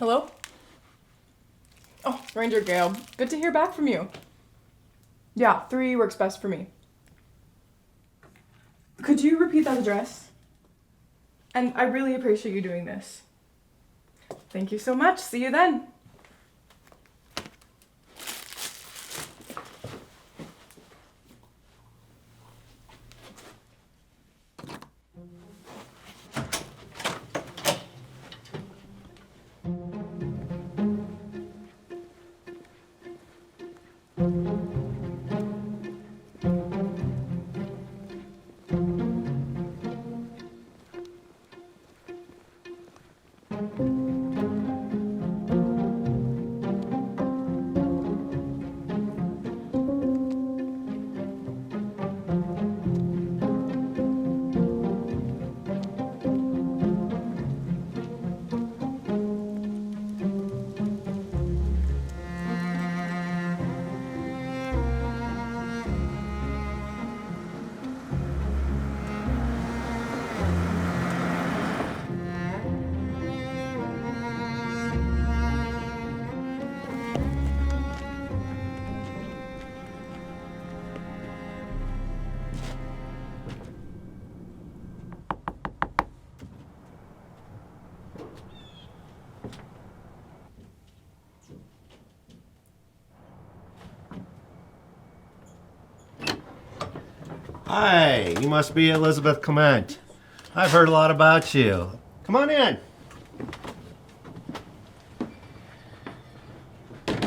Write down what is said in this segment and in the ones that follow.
Hello? Oh, Ranger Gale. Good to hear back from you. Yeah, 3 works best for me. Could you repeat that address? And I really appreciate you doing this. Thank you so much. See you then. Hi, you must be Elizabeth Clement. I've heard a lot about you. Come on in. Come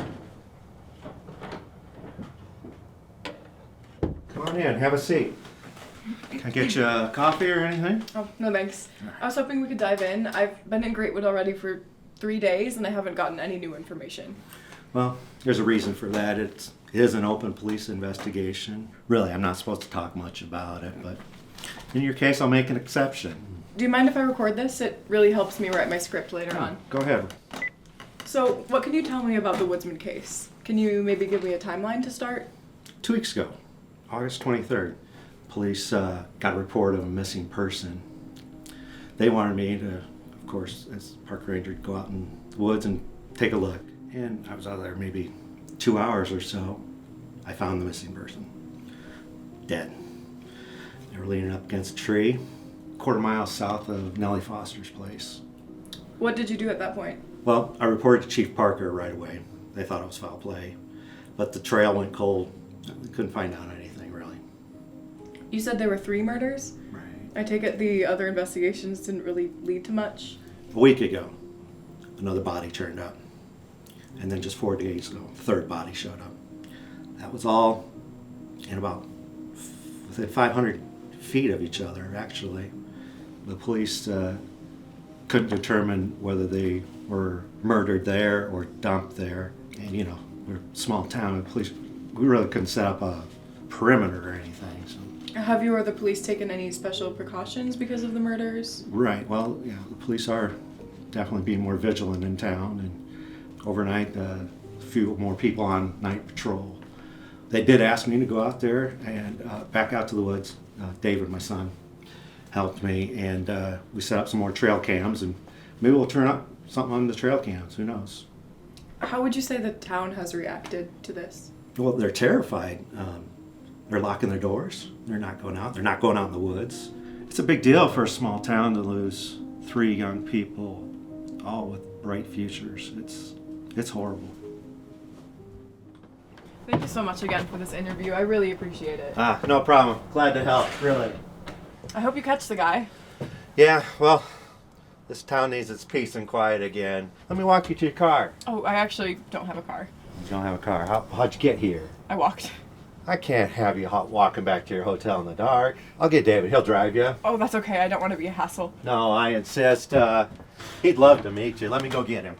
on in, have a seat. Can I get you a coffee or anything? Oh, no thanks. I was hoping we could dive in. I've been in Greatwood already for 3 days and I haven't gotten any new information. Well, there's a reason for that. It is an open police investigation. Really, I'm not supposed to talk much about it, but in your case, I'll make an exception. Do you mind if I record this? It really helps me write my script later on. Go ahead. So, what can you tell me about the Woodsman case? Can you maybe give me a timeline to start? 2 weeks ago, August 23rd, police got a report of a missing person. They wanted me to, of course, as park ranger, go out in the woods and take a look. And I was out there maybe 2 hours or so. I found the missing person, dead. They were leaning up against a tree, a quarter-mile south of Nellie Foster's place. What did you do at that point? Well, I reported to Chief Parker right away. They thought it was foul play, but the trail went cold. They couldn't find out anything, really. You said there were 3 murders? Right. I take it the other investigations didn't really lead to much? A week ago, another body turned up. And then just 4 days ago, the 3rd body showed up. That was all in about within 500 feet of each other, actually. The police couldn't determine whether they were murdered there or dumped there. And, you know, we're a small town, and police, we really couldn't set up a perimeter or anything. So. Have you or the police taken any special precautions because of the murders? Right, well, yeah, the police are definitely being more vigilant in town, and overnight, a few more people on night patrol. They did ask me to go out there and back out to the woods. David, my son, helped me, and we set up some more trail cams, and maybe we'll turn up something on the trail cams. Who knows? How would you say the town has reacted to this? Well, they're terrified. They're locking their doors. They're not going out. They're not going out in the woods. It's a big deal for a small town to lose 3 young people, all with bright futures. It's horrible. Thank you so much again for this interview. I really appreciate it. No problem. Glad to help, really. I hope you catch the guy. Yeah, well, this town needs its peace and quiet again. Let me walk you to your car. Oh, I actually don't have a car. You don't have a car. How'd you get here? I walked. I can't have you walking back to your hotel in the dark. I'll get David. He'll drive you. Oh, that's okay. I don't want to be a hassle. No, I insist. He'd love to meet you. Let me go get him.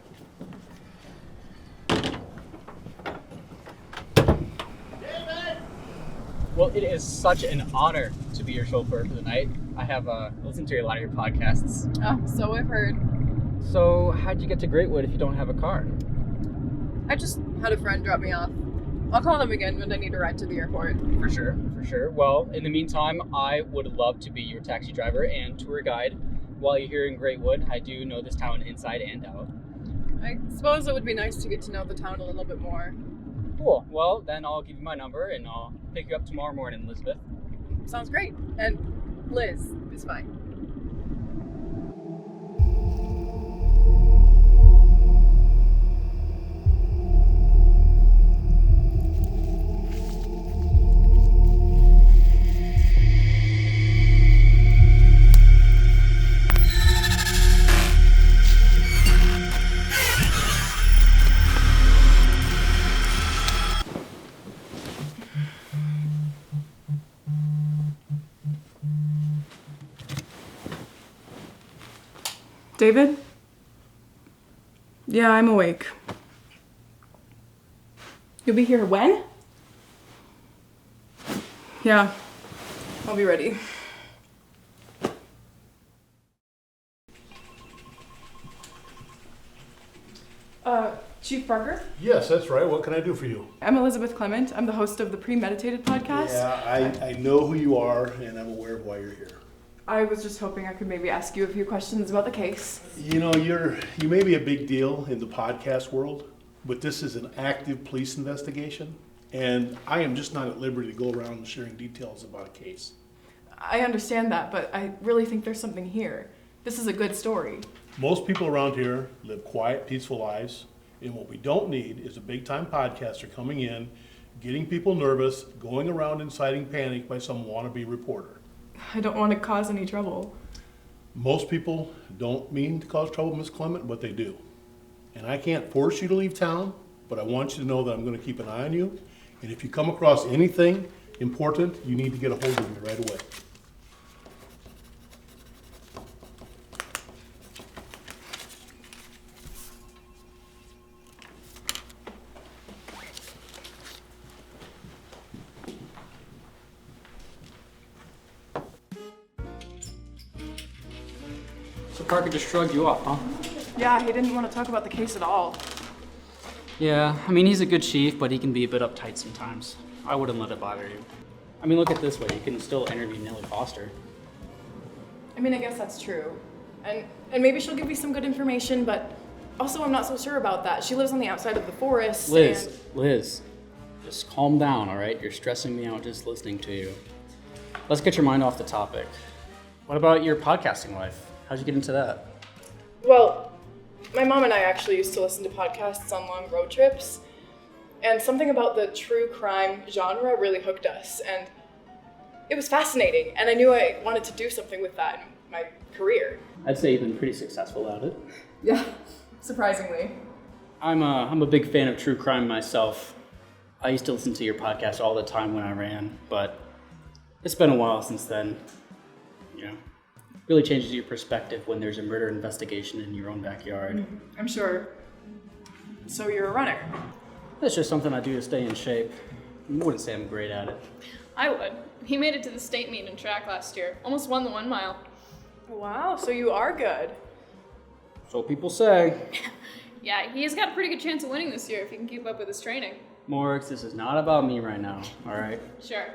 Well, it is such an honor to be your chauffeur for the night. I have listened to a lot of your podcasts. Oh, so I've heard. So, how'd you get to Greatwood if you don't have a car? I just had a friend drop me off. I'll call them again when I need a ride to the airport. For sure, for sure. Well, in the meantime, I would love to be your taxi driver and tour guide while you're here in Greatwood. I do know this town inside and out. I suppose it would be nice to get to know the town a little bit more. Cool. Well, then I'll give you my number and I'll pick you up tomorrow morning, Elizabeth. Sounds great. And Liz is fine. David? Yeah, I'm awake. You'll be here when? Yeah, I'll be ready. Chief Parker? Yes, that's right. What can I do for you? I'm Elizabeth Clement. I'm the host of the Premeditated podcast. Yeah, I know who you are, and I'm aware of why you're here. I was just hoping I could maybe ask you a few questions about the case. You know, you may be a big deal in the podcast world, but this is an active police investigation, and I am just not at liberty to go around sharing details about a case. I understand that, but I really think there's something here. This is a good story. Most people around here live quiet, peaceful lives, and what we don't need is a big-time podcaster coming in, getting people nervous, going around inciting panic by some wannabe reporter. I don't want to cause any trouble. Most people don't mean to cause trouble, Miss Clement, but they do. And I can't force you to leave town, but I want you to know that I'm going to keep an eye on you. And if you come across anything important, you need to get a hold of me right away. So Parker just shrugged you off, huh? Yeah, he didn't want to talk about the case at all. Yeah, I mean, he's a good chief, but he can be a bit uptight sometimes. I wouldn't let it bother you. I mean, look at it this way. You can still interview Nellie Foster. I mean, I guess that's true. And maybe she'll give you some good information, but also I'm not so sure about that. She lives on the outside of the forest. Liz, just calm down, all right? You're stressing me out just listening to you. Let's get your mind off the topic. What about your podcasting life? How'd you get into that? Well, my mom and I actually used to listen to podcasts on long road trips, and something about the true crime genre really hooked us, and it was fascinating, and I knew I wanted to do something with that in my career. I'd say you've been pretty successful at it. Yeah, surprisingly. I'm a big fan of true crime myself. I used to listen to your podcast all the time when I ran, but it's been a while since then. You know, really changes your perspective when there's a murder investigation in your own backyard. I'm sure. So you're a runner? That's just something I do to stay in shape. I wouldn't say I'm great at it. I would. He made it to the state meet in track last year. Almost won the 1 mile. Wow, so you are good. So people say. Yeah, he's got a pretty good chance of winning this year if he can keep up with his training. Morix, this is not about me right now, all right? Sure.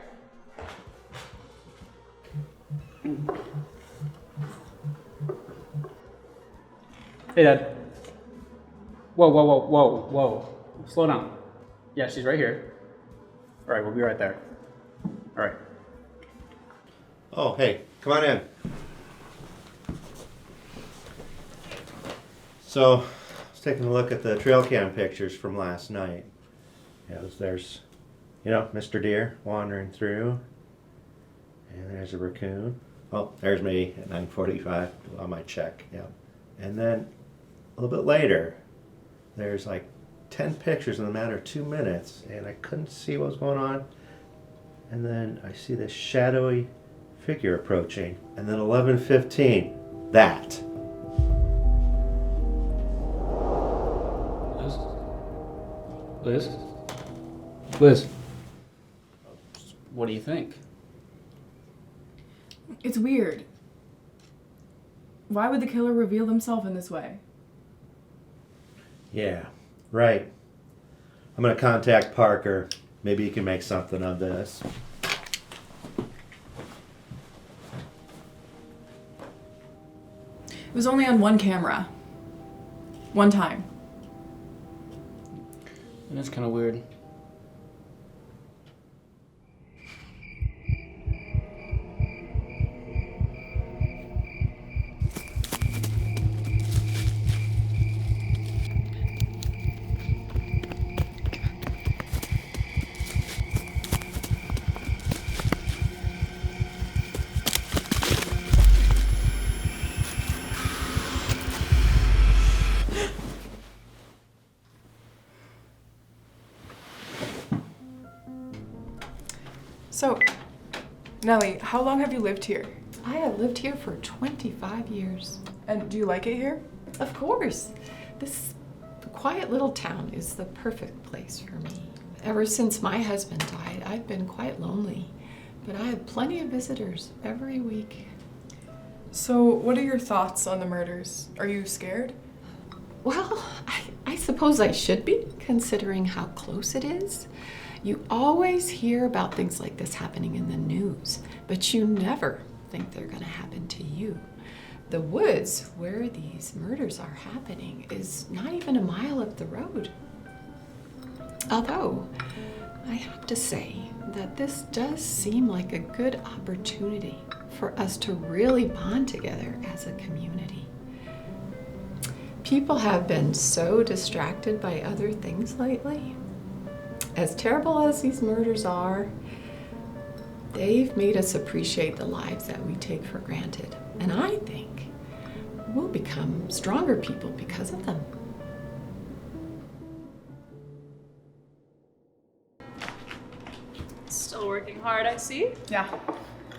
Hey, Dad. Whoa. Slow down. Yeah, she's right here. All right, we'll be right there. All right. Oh, hey, come on in. So, I was taking a look at the trail cam pictures from last night. There's, Mr. Deer wandering through. And there's a raccoon. Oh, there's me at 9:45 on my check, yeah. And then a little bit later, there's like 10 pictures in a matter of 2 minutes, and I couldn't see what was going on. And then I see this shadowy figure approaching, and then 11:15, that. Liz? What do you think? It's weird. Why would the killer reveal himself in this way? Yeah, right. I'm gonna contact Parker. Maybe he can make something of this. It was only on one camera. One time. And that's kind of weird. So, Nellie, how long have you lived here? I have lived here for 25 years. And do you like it here? Of course. This quiet little town is the perfect place for me. Ever since my husband died, I've been quite lonely, but I have plenty of visitors every week. So, what are your thoughts on the murders? Are you scared? Well, I suppose I should be, considering how close it is. You always hear about things like this happening in the news, but you never think they're going to happen to you. The woods where these murders are happening is not even a mile up the road. Although, I have to say that this does seem like a good opportunity for us to really bond together as a community. People have been so distracted by other things lately. As terrible as these murders are, they've made us appreciate the lives that we take for granted. And I think we'll become stronger people because of them. Still working hard, I see. Yeah.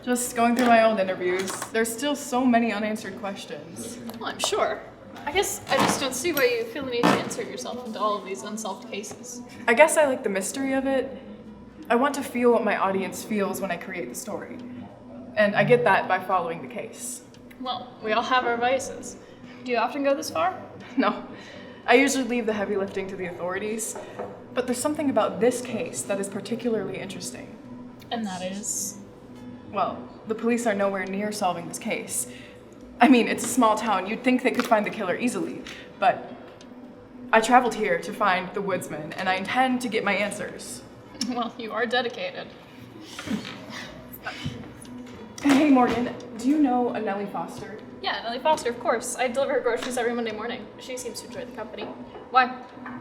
Just going through my old interviews. There's still so many unanswered questions. Well, I'm sure. I guess I just don't see why you feel the need to insert yourself into all of these unsolved cases. I guess I like the mystery of it. I want to feel what my audience feels when I create the story. And I get that by following the case. Well, we all have our vices. Do you often go this far? No, I usually leave the heavy lifting to the authorities. But there's something about this case that is particularly interesting. And that is? Well, the police are nowhere near solving this case. I mean, it's a small town. You'd think they could find the killer easily. But I traveled here to find the Woodsman, and I intend to get my answers. Well, you are dedicated. Hey, Morgan, do you know a Nellie Foster? Yeah, Ellie Foster, of course. I deliver her groceries every Monday morning. She seems to enjoy the company. Why?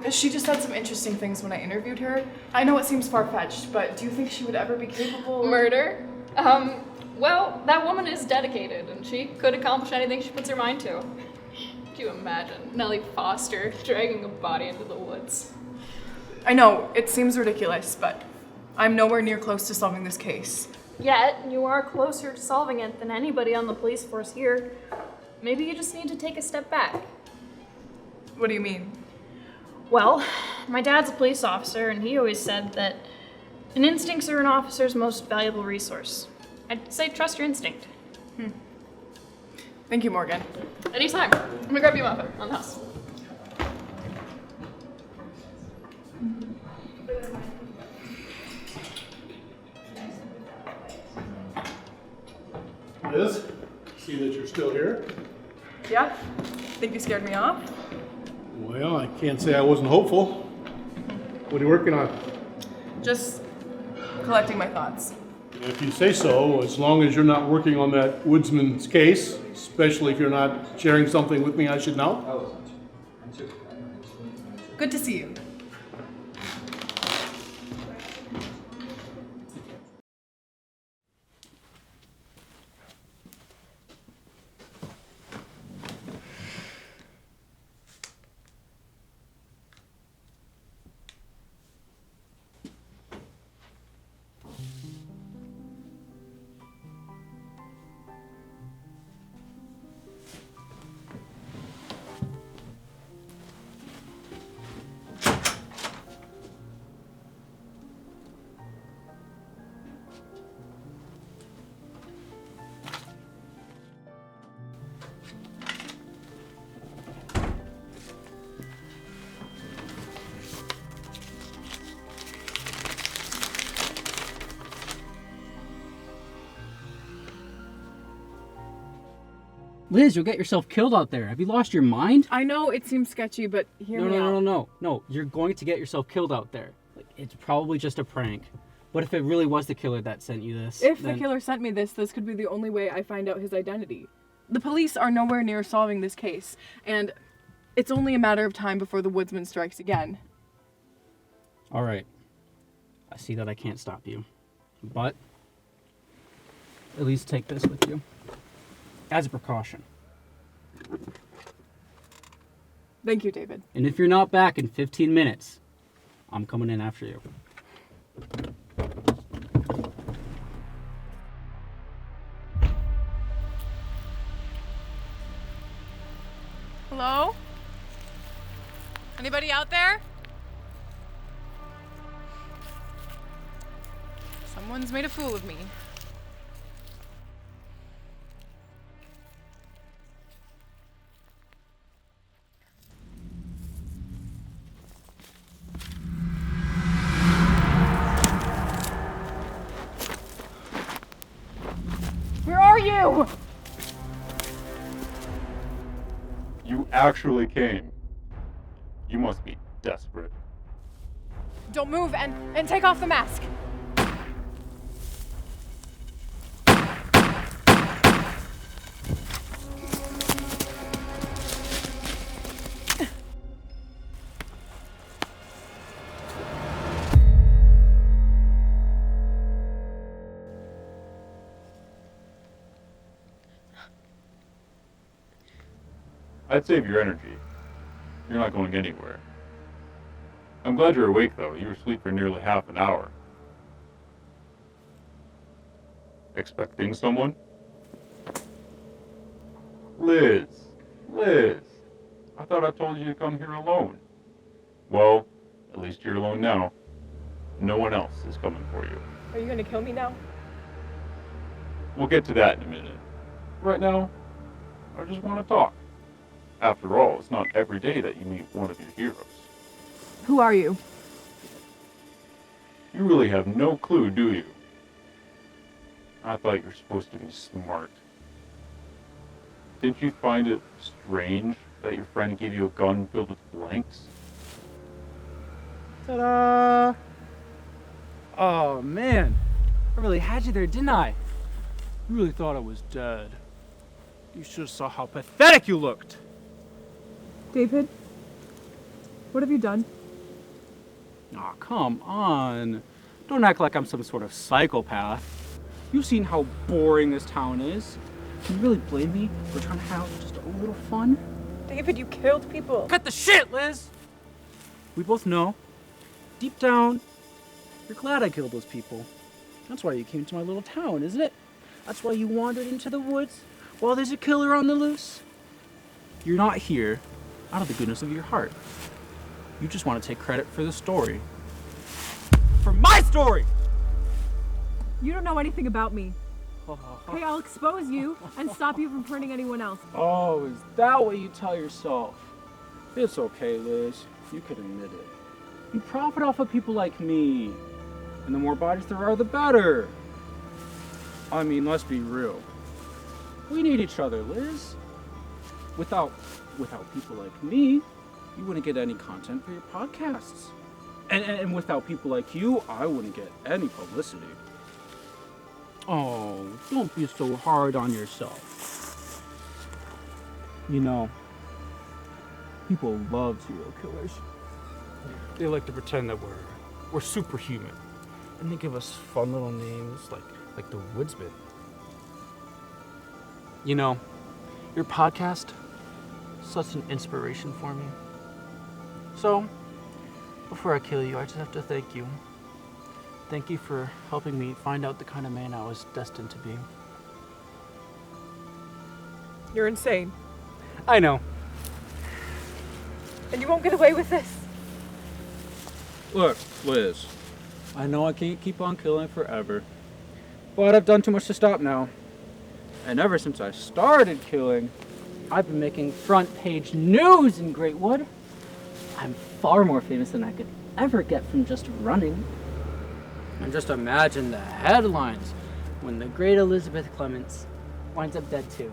She just said some interesting things when I interviewed her. I know it seems far-fetched, but do you think she would ever be capable of... Murder? Well, that woman is dedicated, and she could accomplish anything she puts her mind to. Can you imagine Nellie Foster dragging a body into the woods? I know, it seems ridiculous, but I'm nowhere near close to solving this case. Yet, you are closer to solving it than anybody on the police force here. Maybe you just need to take a step back. What do you mean? Well, my dad's a police officer, and he always said that an instincts are an officer's most valuable resource. I'd say trust your instinct. Thank you, Morgan. Anytime. I'm gonna grab you a muffin on the house. Liz, see that you're still here? Yeah? Think you scared me off? Well, I can't say I wasn't hopeful. What are you working on? Just collecting my thoughts. If you say so, as long as you're not working on that Woodsman's case, especially if you're not sharing something with me I should know. Good to see you. Liz, you'll get yourself killed out there. Have you lost your mind? I know it seems sketchy, but hear me out. No. You're going to get yourself killed out there. Like, it's probably just a prank. What if it really was the killer that sent you this? If the killer sent me this could be the only way I find out his identity. The police are nowhere near solving this case, and it's only a matter of time before the Woodsman strikes again. All right. I see that I can't stop you. But at least take this with you. As a precaution. Thank you, David. And if you're not back in 15 minutes, I'm coming in after you. Hello? Anybody out there? Someone's made a fool of me. Where are you? You actually came. You must be desperate. Don't move and take off the mask. I'd save your energy. You're not going anywhere. I'm glad you're awake, though. You were asleep for nearly half an hour. Expecting someone? Liz! I thought I told you to come here alone. Well, at least you're alone now. No one else is coming for you. Are you gonna kill me now? We'll get to that in a minute. Right now, I just want to talk. After all, it's not every day that you meet one of your heroes. Who are you? You really have no clue, do you? I thought you were supposed to be smart. Didn't you find it strange that your friend gave you a gun filled with blanks? Ta-da! Oh, man. I really had you there, didn't I? You really thought I was dead. You should have saw how pathetic you looked. David? What have you done? Aw, come on. Don't act like I'm some sort of psychopath. You've seen how boring this town is. Can you really blame me for trying to have just a little fun? David, you killed people. Cut the shit, Liz! We both know, deep down, you're glad I killed those people. That's why you came to my little town, isn't it? That's why you wandered into the woods while there's a killer on the loose. You're not here out of the goodness of your heart. You just want to take credit for the story. For my story! You don't know anything about me. Hey, I'll expose you and stop you from hurting anyone else. Oh, is that what you tell yourself? It's okay, Liz. You could admit it. You profit off of people like me. And the more bodies there are, the better. I mean, let's be real. We need each other, Liz. Without people like me, you wouldn't get any content for your podcasts. And without people like you, I wouldn't get any publicity. Oh, don't be so hard on yourself. You know, people love serial killers. They like to pretend that we're superhuman. And they give us fun little names like the Woodsman. You know, your podcast, such an inspiration for me. So, before I kill you, I just have to thank you. Thank you for helping me find out the kind of man I was destined to be. You're insane. I know. And you won't get away with this. Look, Liz, I know I can't keep on killing forever, but I've done too much to stop now. And ever since I started killing, I've been making front page news in Greatwood. I'm far more famous than I could ever get from just running. And just imagine the headlines when the great Elizabeth Clements winds up dead too.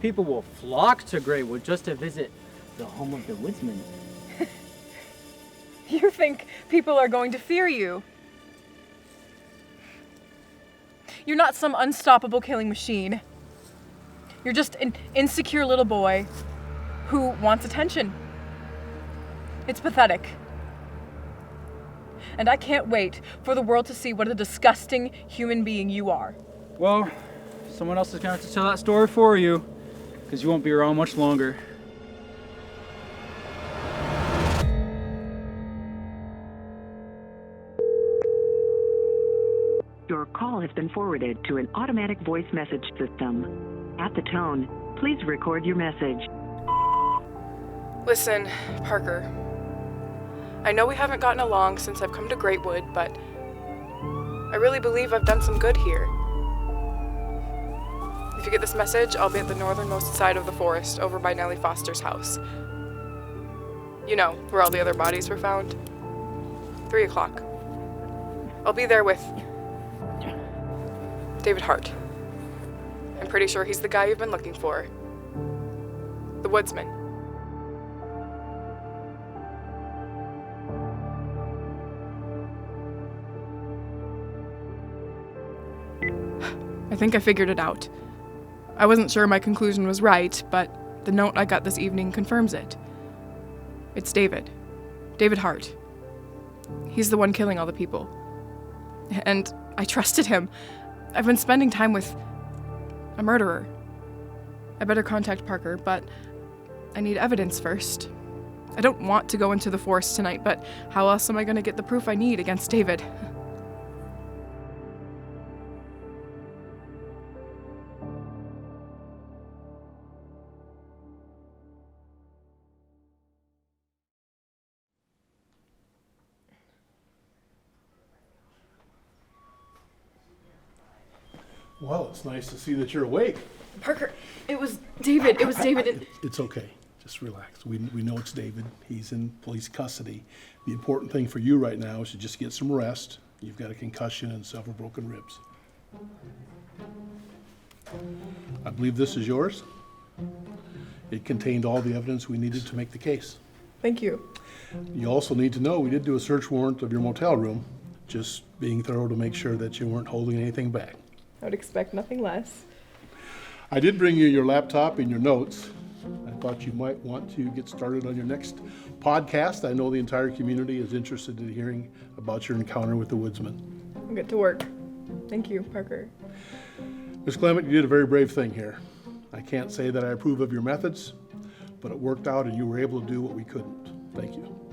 People will flock to Greatwood just to visit the home of the Woodsman. You think people are going to fear you? You're not some unstoppable killing machine. You're just an insecure little boy who wants attention. It's pathetic. And I can't wait for the world to see what a disgusting human being you are. Well, someone else is gonna have to tell that story for you, because you won't be around much longer. Your call has been forwarded to an automatic voice message system. At the tone, please record your message. Listen, Parker. I know we haven't gotten along since I've come to Greatwood, but I really believe I've done some good here. If you get this message, I'll be at the northernmost side of the forest, over by Nellie Foster's house. You know, where all the other bodies were found. 3 o'clock. I'll be there with David Hart. I'm pretty sure he's the guy you've been looking for. The Woodsman. I think I figured it out. I wasn't sure my conclusion was right, but the note I got this evening confirms it. It's David. David Hart. He's the one killing all the people. And I trusted him. I've been spending time with a murderer. I better contact Parker, but I need evidence first. I don't want to go into the forest tonight, but how else am I going to get the proof I need against David? Well, it's nice to see that you're awake. Parker, it was David. It was David. It's okay. Just relax. We know it's David. He's in police custody. The important thing for you right now is to just get some rest. You've got a concussion and several broken ribs. I believe this is yours. It contained all the evidence we needed to make the case. Thank you. You also need to know we did do a search warrant of your motel room, just being thorough to make sure that you weren't holding anything back. I would expect nothing less. I did bring you your laptop and your notes. I thought you might want to get started on your next podcast. I know the entire community is interested in hearing about your encounter with the Woodsman. I'll get to work. Thank you, Parker. Ms. Clement, you did a very brave thing here. I can't say that I approve of your methods, but it worked out and you were able to do what we couldn't. Thank you.